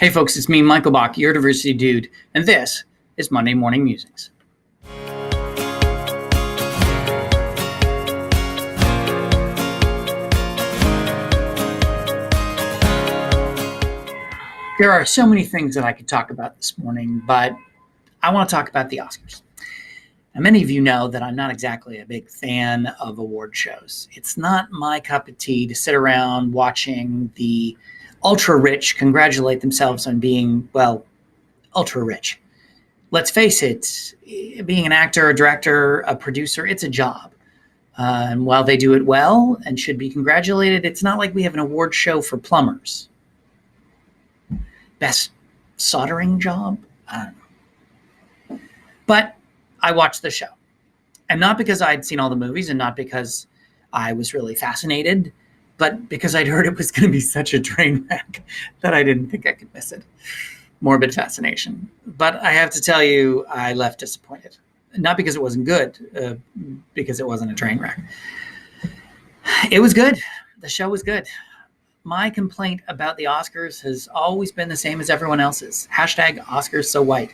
Hey folks, it's me, Michael Bach, your diversity dude, and this is Monday Morning Musings. There are so many things that I could talk about this morning, but I want to talk about the Oscars. Now, many of you know that I'm not exactly a big fan of award shows. It's not my cup of tea to sit around watching the ultra-rich congratulate themselves on being, well, ultra-rich. Let's face it, being an actor, a director, a producer, it's a job. And while they do it well and should be congratulated, it's not like we have an award show for plumbers. Best soldering job? I don't know. But I watched the show. And not because I'd seen all the movies and not because I was really fascinated, but because I'd heard it was going to be such a train wreck that I didn't think I could miss it. Morbid fascination. But I have to tell you, I left disappointed. Not because it wasn't good, because it wasn't a train wreck. It was good. The show was good. My complaint about the Oscars has always been the same as everyone else's. Hashtag Oscars so white,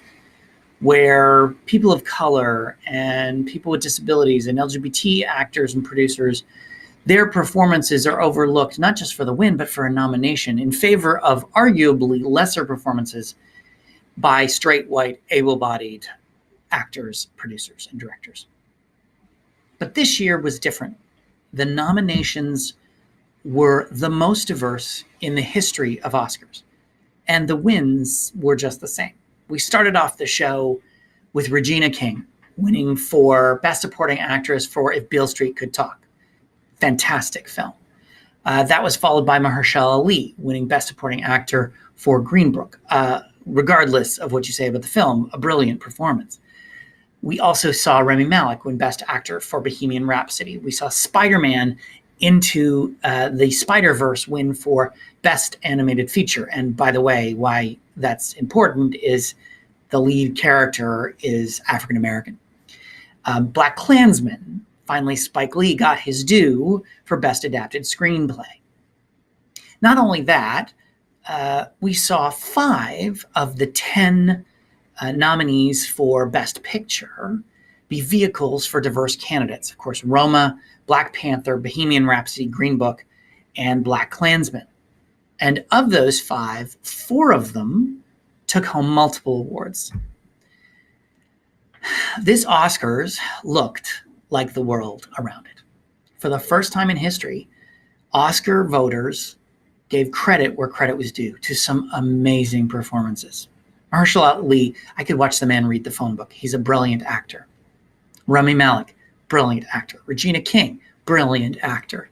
where people of color and people with disabilities and LGBT actors and producers, their performances are overlooked, not just for the win, but for a nomination in favor of arguably lesser performances by straight, white, able-bodied actors, producers, and directors. But this year was different. The nominations were the most diverse in the history of Oscars, and the wins were just the same. We started off the show with Regina King winning for Best Supporting Actress for If Beale Street Could Talk. Fantastic film. That was followed by Mahershala Ali winning Best Supporting Actor for Green Book. Regardless of what you say about the film, a brilliant performance. We also saw Rami Malek win Best Actor for Bohemian Rhapsody. We saw Spider-Man Into the Spider-Verse win for Best Animated Feature. And by the way, why that's important is the lead character is African American. Black Klansman, finally Spike Lee got his due for Best Adapted Screenplay. Not only that, we saw 5 of the 10 nominees for Best Picture be vehicles for diverse candidates. Of course, Roma, Black Panther, Bohemian Rhapsody, Green Book, and Black Klansman. And of those 5, 4 of them took home multiple awards. This Oscars looked like the world around it. For the first time in history, Oscar voters gave credit where credit was due to some amazing performances. Mahershala Ali, I could watch the man read the phone book. He's a brilliant actor. Rami Malek, brilliant actor. Regina King, brilliant actor.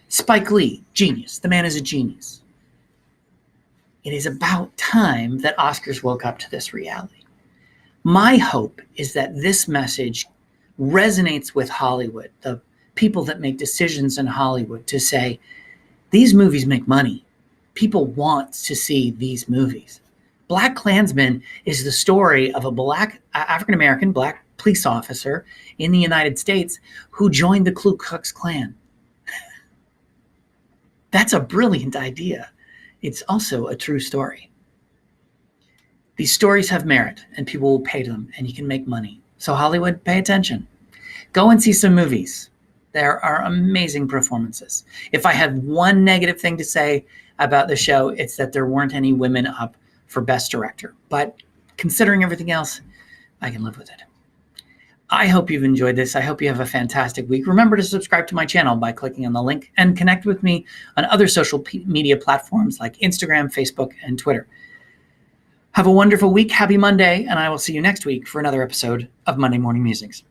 Spike Lee, genius. The man is a genius. It is about time that Oscars woke up to this reality. My hope is that this message resonates with Hollywood, the people that make decisions in Hollywood, to say, these movies make money. People want to see these movies. Black Klansman is the story of a black African-American black police officer in the United States who joined the Ku Klux Klan. That's a brilliant idea. It's also a true story. These stories have merit and people will pay them and you can make money. So Hollywood, pay attention. Go and see some movies. There are amazing performances. If I had one negative thing to say about the show, it's that there weren't any women up for Best Director. But considering everything else, I can live with it. I hope you've enjoyed this. I hope you have a fantastic week. Remember to subscribe to my channel by clicking on the link and connect with me on other social media platforms like Instagram, Facebook, and Twitter. Have a wonderful week. Happy Monday, and I will see you next week for another episode of Monday Morning Musings.